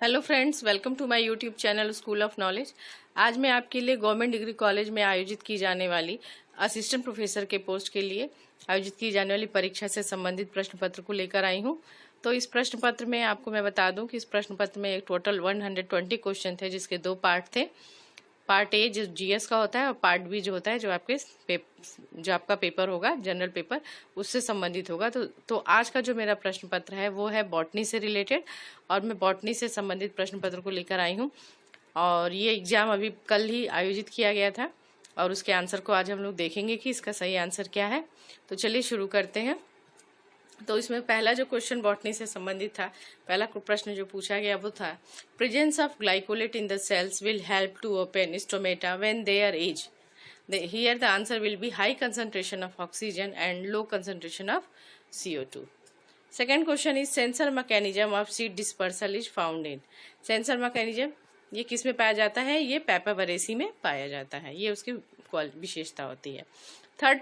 Hello friends, welcome to my YouTube channel school of knowledge. आज मैं आपके लिए गवर्नमेंट डिग्री कॉलेज में आयोजित की जाने वाली असिस्टेंट प्रोफेसर के पोस्ट के लिए आयोजित की जाने वाली परीक्षा से संबंधित प्रश्न पत्र को लेकर आई हूं। तो इस प्रश्न पत्र में आपको मैं बता दूं कि इस प्रश्न पत्र में एक टोटल 120 क्वेश्चन थे, जिसके 2 पार्ट थे। पार्ट ए जो जीएस का होता है और पार्ट बी जो होता है जो आपका पेपर होगा, जनरल पेपर, उससे संबंधित होगा। तो आज का जो मेरा प्रश्न पत्र है वो है बॉटनी से रिलेटेड, और मैं बॉटनी से संबंधित प्रश्न पत्र को लेकर आई हूँ। और ये एग्जाम अभी कल ही आयोजित किया गया था और उसके आंसर को आज हम लोग देखेंगे कि इसका सही आंसर क्या है। तो चलिए शुरू करते हैं। तो इसमें पहला जो क्वेश्चन बॉटनी से संबंधित था, पहला प्रश्न जो पूछा गया वो था, presence of glycolate in the cells will help to open stomata when they are age. Here the answer will be high concentration of oxygen and low concentration of CO2. Second question is sensor mechanism of seed dispersal is found in. Sensor mechanism ये किस में पाया जाता है? ये पेपावरेसी में पाया जाता है, ये उसकी विशेषता होती है। Third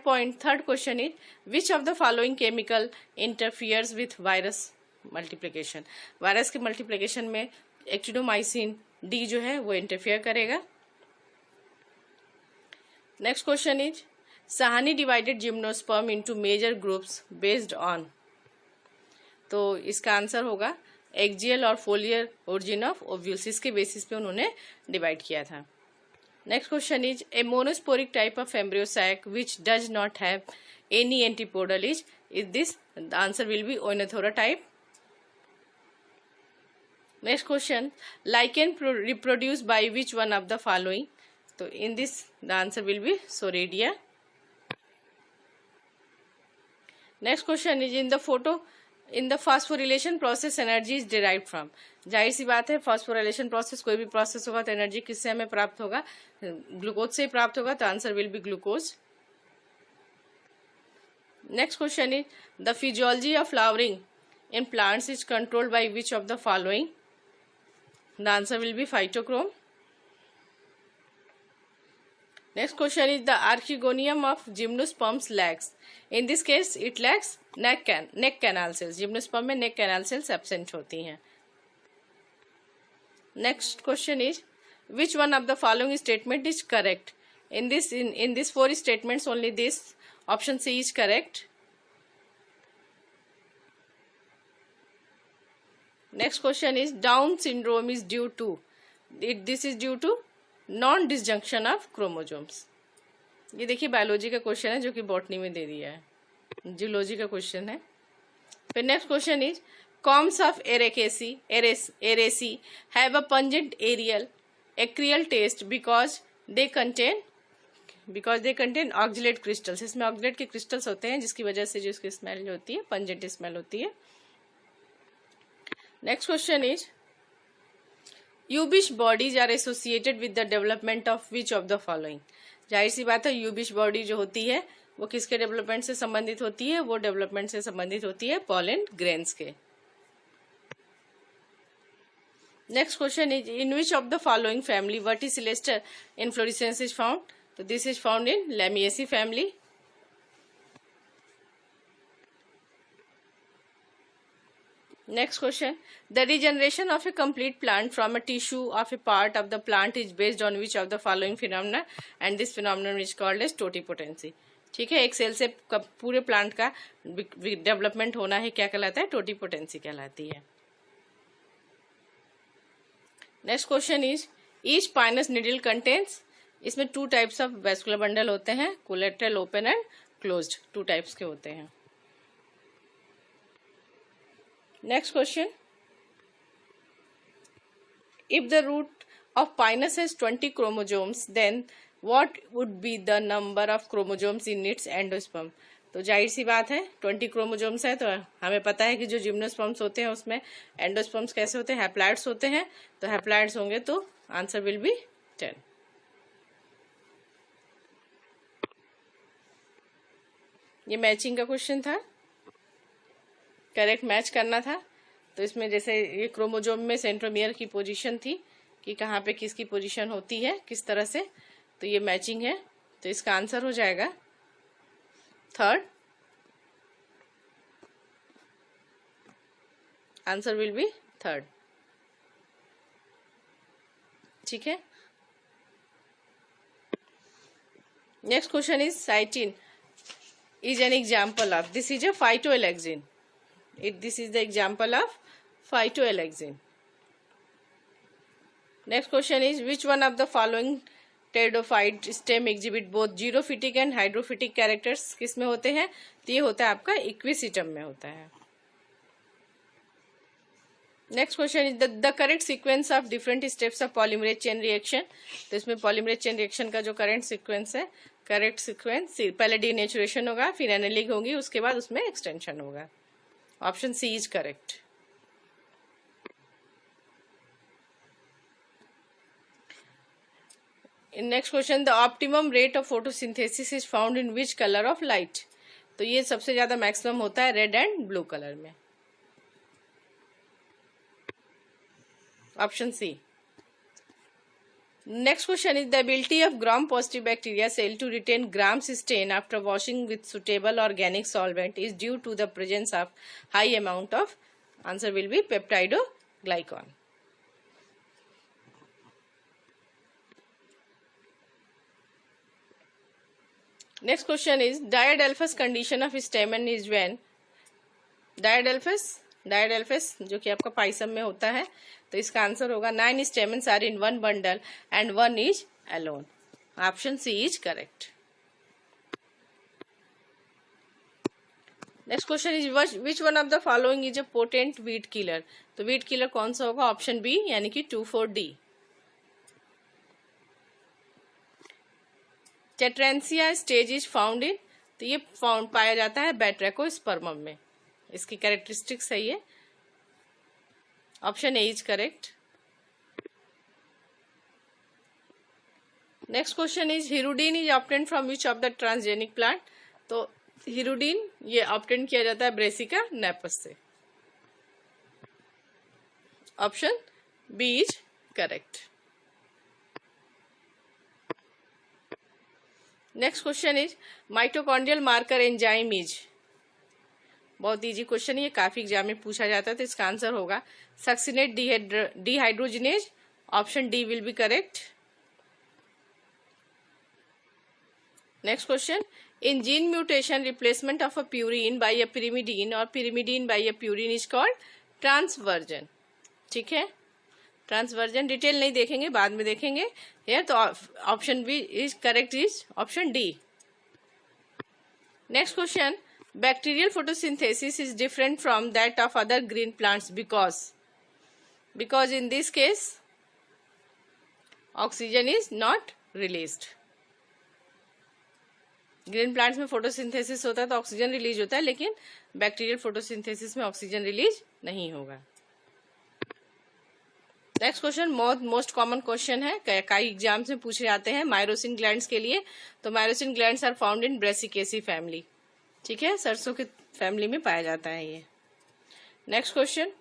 question is which of the following chemical interferes with virus multiplication. Virus के मल्टीप्लिकेशन में एक्टिनोमाइसिन डी जो है वो इंटरफियर करेगा। Next question is Sahni divided gymnosperm into major groups based on. तो इसका आंसर होगा एक्जियल और फोलियर ओरिजिन ऑफ ओव्यूल्स, इसके बेसिस पे उन्होंने डिवाइड किया था। Next question is a monosporic type of embryo sac which does not have any antipodal is this. The answer will be Oenothera type. Next question lichen reproduce by which one of the following. तो in this the answer will be Soredia. Next question is in the phosphorylation process energy is derived from. जाहिर सी बात है, phosphorylation process कोई भी process होगा तो energy किससे हमें प्राप्त होगा? ग्लूकोज से प्राप्त होगा, तो answer will B glucose. Next question is the physiology of flowering in plants is controlled by which of the following. The answer will B phytochrome. Next question is the archegonium of gymnosperms lacks. In this case, it lacks neck canal cells. Gymnosperm में neck canal cells absent होती हैं. Next question is which one of the following statement is correct? In this 4 statements, only this option C is correct. Next question is Down syndrome is due to. This is due to non disjunction of chromosomes. ये देखिए biology का question है जो कि botany में दे दिया है, geology का क्वेश्चन है। फिर next question is corms of Araceae have a pungent acrid taste because they contain oxalate crystals. इसमें ऑक्जिलेट के क्रिस्टल्स होते हैं जिसकी वजह से जो इसकी स्मेल जो होती है पंजेंट स्मेल होती है। Next question is Ubisch bodies are associated with the development of which of the following. जाहिर सी बात है, यूबिश बॉडी जो होती है वो किसके डेवलपमेंट से संबंधित होती है? वो डेवलपमेंट से संबंधित होती है पॉलन ग्रेन्स के। Next question is in which of the following family verticillaster inflorescence is found. तो this is found in Lamiaceae family. Next question, the regeneration of a complete plant from a tissue of a part of the plant is based on which of the following phenomena, and this phenomenon is called as totipotency. ठीक है, एक cell से पूरे plant का development होना है क्या कहलाता है? टोटिपोटेंसी कहलाती है। Next question is each Pinus needle contains. इसमें 2 टाइप्स ऑफ वेस्कुलर बंडल होते हैं, collateral open and closed, 2 types के होते हैं। Next question, if the root of Pinus has 20 chromosomes, then what would be the number of chromosomes in its endosperm? तो जाहिर सी बात है 20 क्रोमोजोम्स है, तो हमें पता है कि जो जिम्नोस्पर्म्स होते हैं उसमें एंडोस्पर्म्स कैसे होते हैं? हैप्लॉइड्स होते हैं। तो हैप्लॉइड्स होंगे तो आंसर विल बी 10। ये मैचिंग का क्वेश्चन था, करेक्ट मैच करना था। तो इसमें जैसे ये क्रोमोजोम में सेंट्रोमियर की पोजीशन थी कि कहाँ पे किसकी पोजीशन होती है किस तरह से, तो ये मैचिंग है, तो इसका आंसर हो जाएगा 3rd। Answer will B 3rd। ठीक है। Next question is साइटिन is an example of, this is a phytoalexin, this is the example of phytoalexin. Next question is, which one of the following pteridophyte stem exhibit both xerophytic and hydrophytic characters? किस में होते हैं? तो ये होता है आपका equisetum में होता है। Next question is the correct sequence of different steps of polymerase chain reaction. तो इसमें पॉलीमरेज चेन रिएक्शन का जो करेंट सीक्वेंस है, करेक्ट सीक्वेंस, पहले डीनेचुरेशन होगा, फिर एनेलिंग होगी, उसके बाद उसमें एक्सटेंशन होगा। Option C is correct. Next question, the optimum rate of photosynthesis is found in which colour of light. तो ये सबसे ज्यादा मैक्सिमम होता है रेड एंड ब्लू कलर में। Option C. Next question is, the ability of gram-positive bacteria cell to retain Gram's stain after washing with suitable organic solvent is due to the presence of high amount of, answer will be peptidoglycan. Next question is, diadelphous condition of stamen is when, diadelphous जो कि आपका Pisum में होता है, तो इसका answer होगा 9 stamens are in one bundle and 1 is alone. Option C is correct. Next question is, which one of the following is a potent weed killer. तो वीट किलर कौन सा होगा? ऑप्शन बी यानी कि 2,4-D। Tetrencia stage is found in, तो ये पाया जाता है बैट्रैकोस्पर्मम में। इसकी कैरेक्टरिस्टिक्स है ये। Option A is correct. Next question is, hirudin is obtained from which of the transgenic plant. तो हिरुडीन ये ऑब्टेन किया जाता है ब्रेसिका नेपस से। Option B is correct. Next question is, mitochondrial marker enzyme is, बहुत easy question है, ये काफी एग्जाम में पूछा जाता है, तो इसका आंसर होगा succinate dehydrogenase. Option D will be correct. Next question, in gene mutation replacement of a purine by a pyrimidine और pyrimidine by a purine is called transversion. ठीक है, ट्रांसवर्जन डिटेल नहीं देखेंगे, बाद में देखेंगे ये। तो option B is correct, is option D. Next question, bacterial photosynthesis is different from that of other green plants because in this case oxygen is not released. Green plants में photosynthesis होता है तो ऑक्सीजन रिलीज होता है, लेकिन bacterial photosynthesis में oxygen release नहीं होगा। Next question most common question है, कई एग्जाम्स में पूछे जाते हैं माइरोसिन ग्लैंड्स के लिए। तो myrosin glands are found in Brassicaceae family. ठीक है, सरसों के फैमिली में पाया जाता है ये। Next question,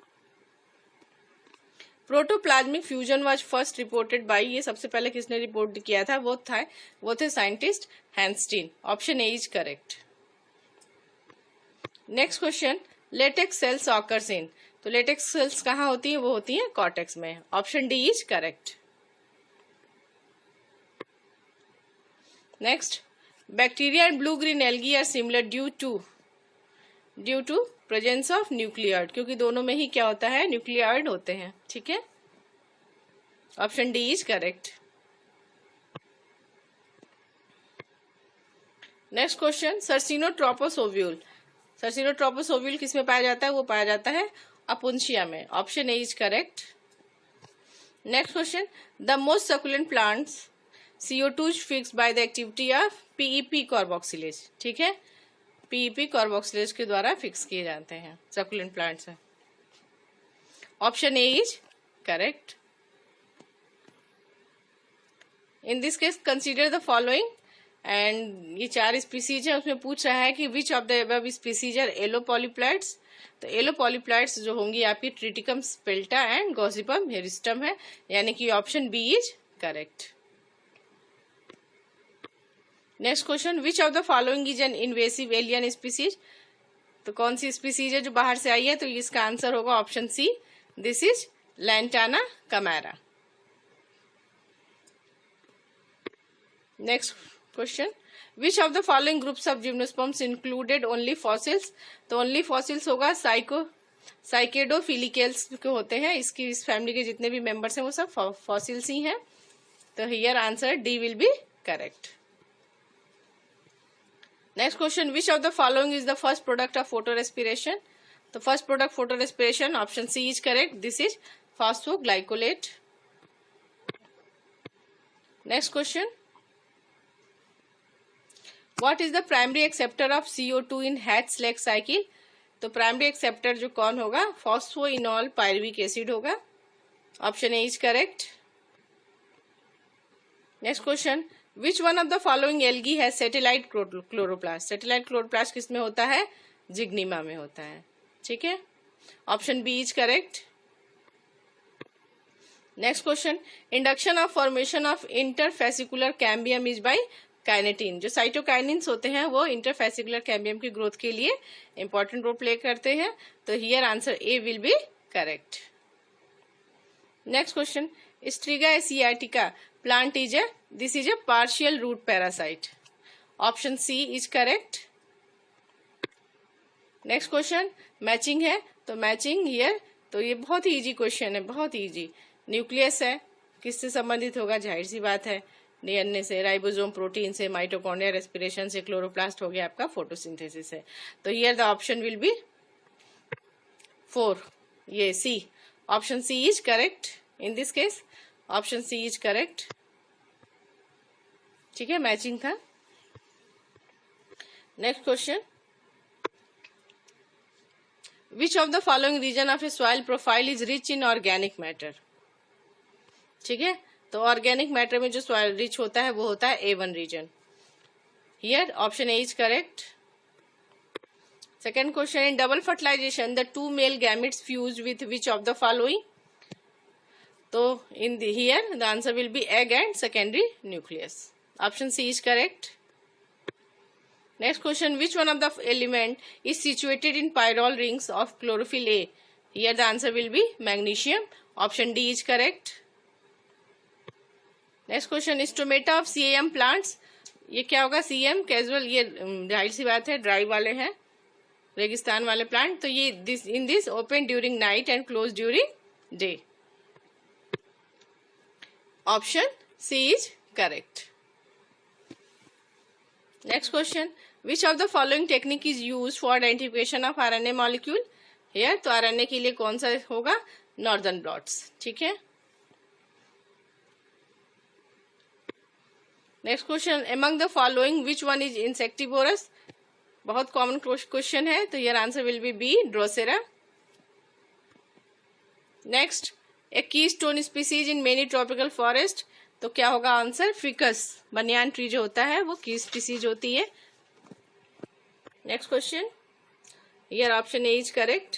protoplasmic fusion was first reported by, ये सबसे पहले किसने रिपोर्ट किया था? वो थे scientist Hanstein. Option A is correct. Next question, latex cells occurs in, तो लेटेक्स सेल्स कहाँ होती है? वो होती है कॉर्टेक्स में। Option D is correct. Next, bacteria and blue green algae are similar due to presence of nucleoid, क्योंकि दोनों में ही क्या होता है? न्यूक्लियॉइड होते हैं। ठीक है, option D is correct. Next question, circinotropous ovule, circinotropous ovule किसमें पाया जाता है? वो पाया जाता है अपुंशिया में। Option A is correct. Next question, the most succulent plants CO2 is fixed by the activity of PEP carboxylase. ठीक है, PEP कार्बोक्सिलेज के द्वारा फिक्स किए जाते हैं succulent plants. Option A is correct. In this case consider the following, and ये 4 species है, उसमें पूछ रहा है कि which of the above species are allopolyploids. तो एलोपॉलीप्लाइड्स जो होंगी आपकी ट्रिटिकम स्पेल्टा एंड गॉसिपम हेरिस्टम है, यानी कि option B is correct. Next question, which of the following is an invasive alien species. तो कौन सी स्पीसीज है जो बाहर से आई है? तो इसका आंसर होगा option C, this is lantana camara. Next question, which of the following groups of gymnosperms included only fossils? तो ओनली फॉसिल्स होगा साइकेडोफिलिकल्स के होते हैं, इस फैमिली के जितने भी मेंबर्स हैं वो सब फॉसिल्स ही हैं। तो here answer D will be correct. Next question, which of the following is the first product of photorespiration? तो first product photorespiration, option C is correct, this is phosphoglycolate. Next question, what is the primary acceptor of CO2 in Hatch Slack cycle? तो primary acceptor जो कौन होगा, phosphoenol pyruvic acid होगा, option A is correct. Next question, which one of the following algae है satellite chloroplast? Satellite chloroplast किसमें होता है, Zygnema में होता है, ठीक है, option B is correct. Next question, induction of formation of interfascicular cambium is by kinetin. जो साइटोकाइनिन्स होते हैं वो इंटरफेसिकुलर कैम्बियम की ग्रोथ के लिए इंपॉर्टेंट रोल प्ले करते हैं, तो here answer A will be correct. Next question, Striga asiatica plant this is a partial root parasite, option C is correct। Next question, matching है, तो मैचिंग हियर, तो ये बहुत ही इजी क्वेश्चन है, बहुत इजी। न्यूक्लियस है, किससे संबंधित होगा, जाहिर सी बात है, डीएनए से, राइबोसोम प्रोटीन से, माइटोकॉन्ड्रिया रेस्पिरेशन से, क्लोरोप्लास्ट हो गया आपका फोटोसिंथेसिस है। तो here the option will be 4, ये C, option C is correct in this case, option C is correct, ठीक है, मैचिंग था। Next question, which of the following region of a soil profile is rich in organic matter? ठीक है, तो organic matter में जो soil rich होता है वो होता है A1 region, here option A is correct. Second question, in double fertilization the 2 male gametes fuse with which of the following? तो in here the answer will be egg and secondary nucleus, option C is correct. Next question, which one of the element is situated in pyrrole rings of chlorophyll A? Here the answer will be magnesium, option D is correct. Next question, stomata of CAM plants, ये क्या होगा, CM casual, ये जाहिर सी बात है dry वाले हैं, रेगिस्तान वाले प्लांट, तो ये in this open during night and close during day, option C is correct. Next question, which of the following technique is use for identification of RNA molecule? Here तो RNA के लिए कौन सा होगा, नॉर्दर्न ब्लॉट्स, ठीक है। Next question, among the following which one is insectivorous? बहुत common question है, तो here answer will be B, Drosera. Next, a keystone species in many tropical forest, तो क्या होगा आंसर, फिकस, बनियान ट्री जो होता है वो की स्पीसीज होती है। Next question, here option A is correct.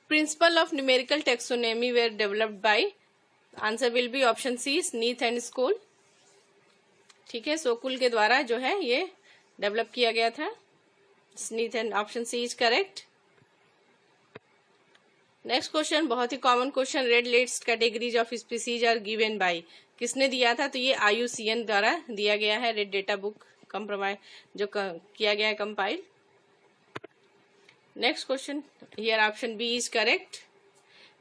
Principle of numerical taxonomy were developed by, answer will be option C, Sneath and Sokal, ठीक है, सोकुल के द्वारा जो है ये डेवलप किया गया था, Sneath and, option C is correct. Next question, बहुत ही common question, red list categories of species are given by, किसने दिया था, तो ये IUCN द्वारा दिया गया है, रेड डेटा बुक कंप्रोमाइज जो किया गया है compile. Next question, here option B is correct.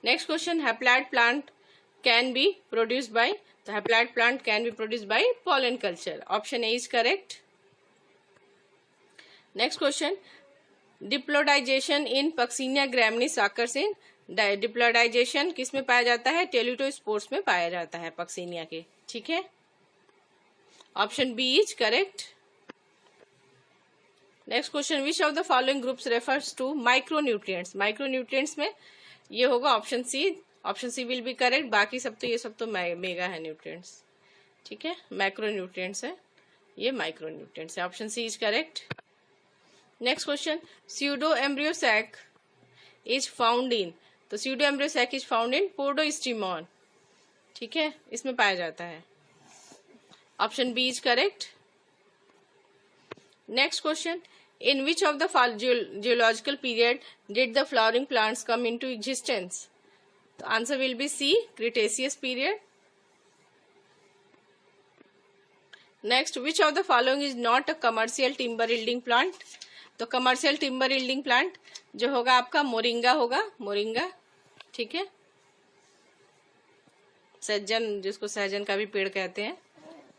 Next question, haploid plant can be produced by, तो haploid plant can be produced by pollen culture, option A is correct. Next question, diploidization in Puccinia graminis आकर्षण, diploidization किस में पाया जाता है, teleutospores में पाया जाता है पक्सिनिया के, ठीक है, option B is correct. Next question, which of the following groups refers to micronutrients? Micronutrients में ये होगा option C, option C will be correct, बाकी सब तो ये सब तो मेगा है न्यूट्रिएंट्स, ठीक है, मैक्रोन्यूट्रिएंट्स है, ये माइक्रोन्यूट्रिएंट्स है, option C is correct. Next question, pseudo embryo sac is found in, तो pseudo embryo sac is found in Podostemon, ठीक है, इसमें पाया जाता है, option B is correct. Next question, in which of the geological period did the flowering plants come into existence? तो answer will be C, Cretaceous period. Next, which of the following is not a commercial timber yielding plant? तो commercial timber yielding plant जो होगा आपका moringa होगा, moringa, ठीक है। सहजन, जिसको सहजन का भी पेड़ कहते हैं,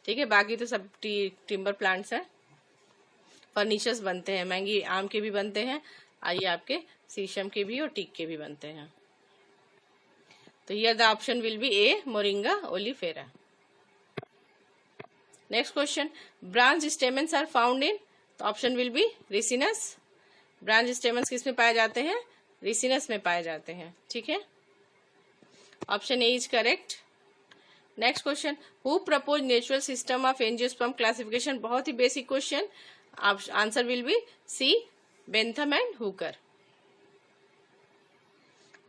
ठीक है। बाकी तो सब टिम्बर प्लांट्स हैं। फर्नीचर्स बनते हैं, महंगी आम के भी बनते हैं, आइए आपके शीशम के भी और टीक के भी बनते हैं। तो here the option will be A, Moringa oleifera. Next question, branch stamens are found in? तो option will be Ricinus. Branch stamens किस में पाए जाते हैं? रिसिनस में पाए जाते हैं, ठीक है। Option A is correct. Next question, who propose natural system of angiosperm classification? बहुत ही basic question. Answer will be C, Bentham and Hooker.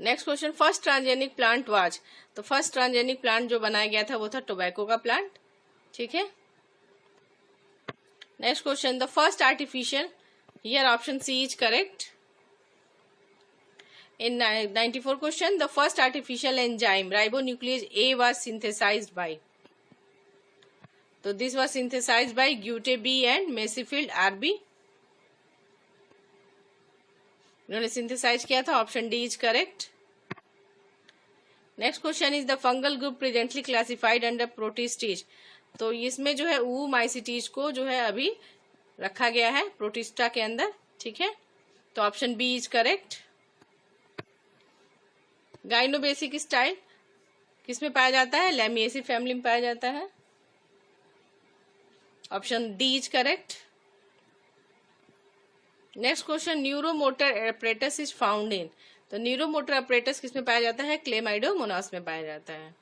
Next question, first transgenic plant was? तो फर्स्ट ट्रांसजेनिक प्लांट जो बनाया गया था वो था tobacco का प्लांट, ठीक है। Next question, the first artificial? Here option C is correct. In 94 question, the first artificial enzyme ribonuclease A was synthesized by? So this was synthesized by Gutte B and Masefield RB. इन्होंने synthesize किया था, option D is correct. Next question is the fungal group presently classified under protists? तो इसमें जो है ऊमाइसिटीज को जो है अभी रखा गया है प्रोटिस्टा के अंदर, ठीक है। तो option B is correct. Gynobasic style किसमें पाया जाता है? लैमिएसी फैमिली में पाया जाता है, option D is correct. Next question, neuromotor apparatus is found in? तो न्यूरोमोटर एपरेटस किसमें पाया जाता है? क्लेमाइडोमोनास में पाया जाता है,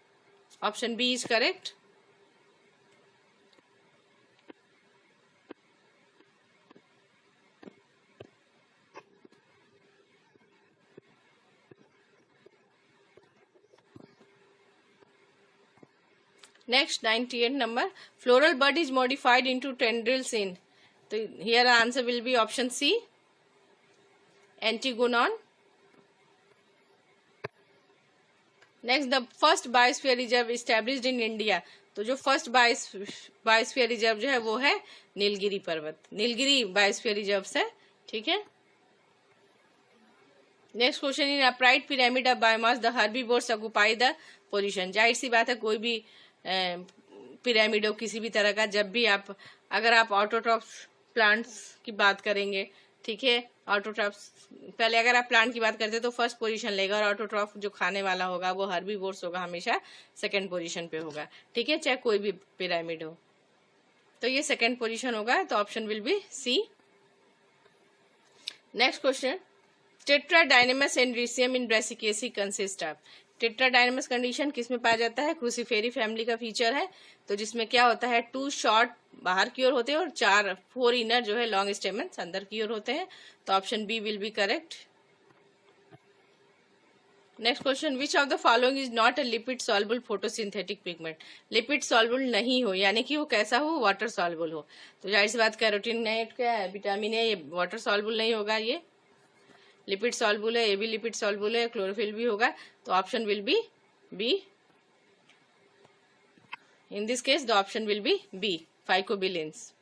option B is correct. Next, 98 number, floral bud is modified into tendrils in? So here the answer will be option C, Antigonon. Next, the first biosphere reserve established in India? तो जो first biosphere reserve जो है वो है नीलगिरी पर्वत, Nilgiri biosphere reserve से, ठीक है। Next question, in upright pyramid of biomass the herbivores occupy the position? जाहिर सी बात है, कोई भी पिरामिड हो किसी भी तरह का, जब भी आप, अगर आप ऑटोट्रॉफ्स प्लांट्स की बात करेंगे, ठीक है, ऑटोट्रॉफ्स पहले अगर आप प्लांट की बात करते हैं तो फर्स्ट पोजीशन लेगा, और ऑटोट्रॉफ जो खाने वाला होगा वो हर्बीवोर्स होगा, हमेशा सेकंड पोजीशन पे होगा, ठीक है, चाहे कोई भी पिरामिड हो। तो ये सेकंड पोजीशन होगा, तो option will be C. Next question, tetradynamous androecium in Brassicaceae consist of? Tetradynamous condition किसमें पाया जाता है? क्रूसीफेरी फैमिली का फीचर है, तो जिसमें क्या होता है, 2 शॉर्ट बाहर की ओर होते हैं और 4 इनर जो है लॉन्ग स्टेमन्स अंदर की ओर होते हैं, तो option B will be correct. Next question, which of the following is not a lipid soluble photosynthetic pigment? Lipid soluble नहीं हो, यानी कि वो कैसा हो? वाटर सॉल्युबल हो। तो जाहिर सी बात, कैरोटीन है, क्या है, विटामिन है, ये वाटर सॉल्युबल नहीं होगा, ये लिपिड सॉल्युबल है, ये भी लिपिड सॉल्युबल है, क्लोरोफिल भी होगा, तो option will be B. In this case the option will be B, phycobilins.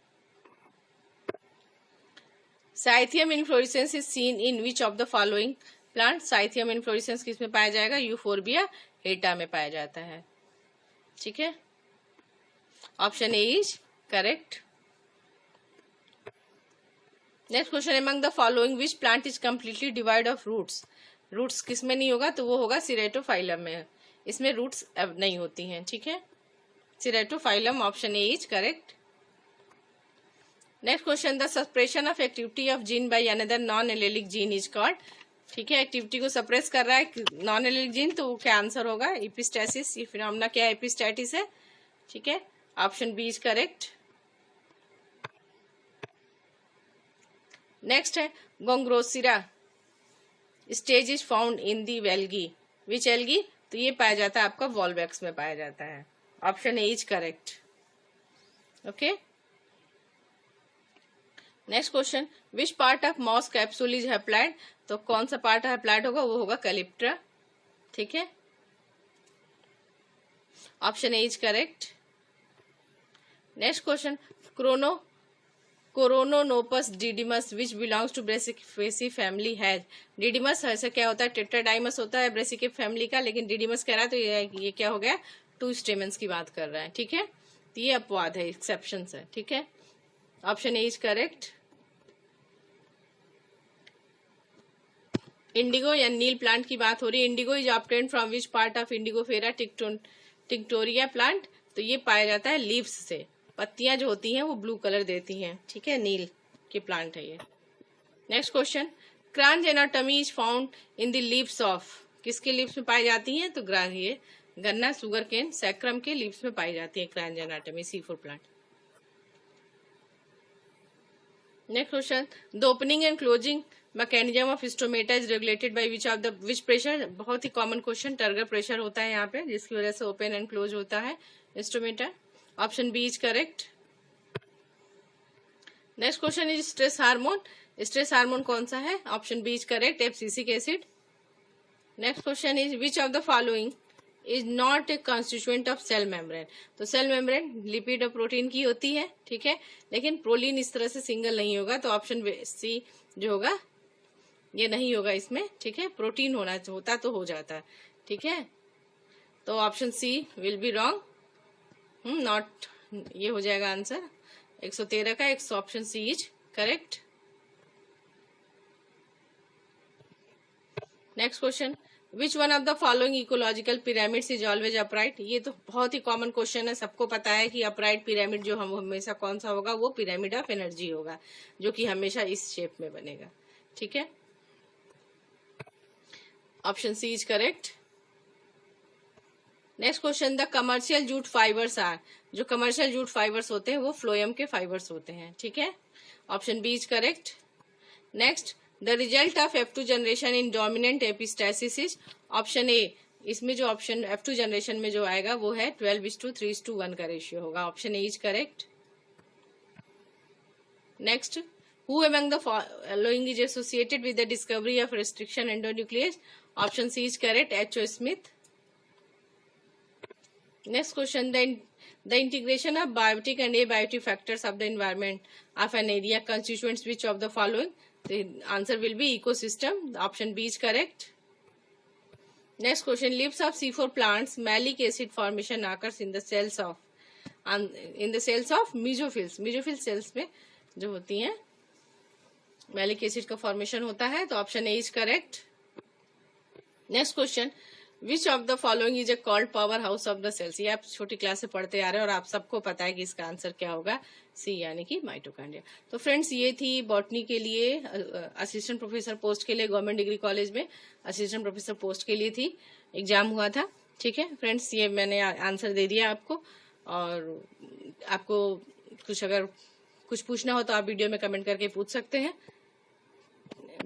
Cyathium inflorescence is seen in which of the following plant? Cyathium inflorescence किस में पाया जाएगा? यूफोरबिया हेटा में पाया जाता है, ठीक है, option A is correct. Next question, among the following which plant is completely divide of roots? Roots किस में नहीं होगा? तो वो होगा सिरेटोफाइलम में, इसमें रूट्स नहीं होती हैं, ठीक है, Ceratophyllum, option A is correct. Next question, the suppression of activity of gene by another non allelic gene is called? ठीक है, एक्टिविटी को सप्रेस कर रहा है नॉन एलेलिक जीन, तो क्या आंसर होगा? एपिस्टैसिस। ये फिनोमेना क्या है? एपिस्टैटिस है, ठीक है, option B is correct. Next है gongrosira stage is found in the वेल्गी? Which algae? तो ये पाया जाता है आपका वॉल्वैक्स में पाया जाता है, option A is correct, okay. Next question, which part of moss capsule is haploid? तो कौन सा पार्ट हैप्लाइड होगा? वो होगा कैलिप्ट्रा, ठीक है, option A is correct. Next question, coronopus didymus which belongs to brassicaceae family has. Didymus ऐसा क्या होता है, टेट्राडाइमस होता है ब्रेसिकेफ फैमिली का, लेकिन डिडिमस कह रहा है तो ये क्या हो गया, 2 स्टेमन्स की बात कर रहा है। ठीक है, तो ये अपवाद है, एक्सेप्शन है। ठीक है, option A is correct. Indigo या नील प्लांट की बात हो रही है। Indigo is obtained from which part of indigofera tinctoria plant, तो ये पाया जाता है लीव्स से। पत्तियां जो होती हैं वो ब्लू कलर देती हैं। ठीक है, नील के प्लांट है ये। Next question, crunch anatomy is found in the leaves of, किसके लीव्स में पाई जाती हैं, तो ये गन्ना, सुगर केन, सैक्रम के लीव्स में पाई जाती है crunch anatomy, C4 plant. Next question, the opening and closing mechanism of stomata is regulated by which pressure. बहुत ही कॉमन क्वेश्चन, टर्गर प्रेशर होता है यहाँ पे, जिसकी वजह से ओपन एंड क्लोज होता है stomata. Option B is correct. Next question is stress hormone. Stress hormone कौन सा है, option B is correct, abscisic acid. Next question is which of the following is not a constituent of cell membrane. तो cell membrane lipid और protein की होती है। ठीक है, लेकिन प्रोलीन इस तरह से सिंगल नहीं होगा, तो ऑप्शन सी जो होगा ये नहीं होगा इसमें। ठीक है, प्रोटीन होता तो हो जाता। ठीक है, तो option C will be wrong, not, ये हो जाएगा आंसर 113 का। Option C is correct. Next question, which one of the following ecological pyramids is always upright. ये तो बहुत ही कॉमन क्वेश्चन है, सबको पता है कि अपराइट पिरामिड जो हम हमेशा कौन सा होगा, वो पिरामिड ऑफ एनर्जी होगा, जो कि हमेशा इस शेप में बनेगा। ठीक है, option C is correct. Next question, the commercial jute fibres are. जो कमर्शियल जूट फाइबर्स होते हैं वो फ्लोएम के फाइबर्स होते हैं। ठीक है, option B is correct. Next, the result of F2 generation in dominant epistasis is. Option A, इसमें जो ऑप्शन F2 जनरेशन में जो आएगा वो है 12:3:1 का रेशियो होगा। Option A is correct. Next, who among the following is associated with the discovery of restriction endonuclease? Option C is correct, H.O. Smith. Next question, the integration of biotic and abiotic factors of the environment of an area constituents which of the following? The answer will be ecosystem. Option B is correct. Next question, leaves of C4 plants malic acid formation occurs in the cells of mesophils. mesophil cells में जो होती हैं malic acid का formation होता है, तो option A is correct. Next question, which of the following is a called powerhouse of the cells. ये आप छोटी क्लास से पढ़ते आ रहे हैं और आप सबको पता है कि इसका आंसर क्या होगा, सी यानी कि माइटोकॉन्ड्रिया। तो फ्रेंड्स, ये थी बॉटनी के लिए असिस्टेंट प्रोफेसर पोस्ट के लिए गवर्नमेंट डिग्री कॉलेज में असिस्टेंट प्रोफेसर पोस्ट के लिए थी, एग्जाम हुआ था। ठीक है फ्रेंड्स, ये मैंने आंसर दे दिया आपको, और आपको अगर कुछ पूछना हो तो आप वीडियो में कमेंट करके पूछ सकते हैं।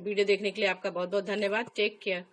वीडियो देखने के लिए आपका बहुत बहुत धन्यवाद। Take care.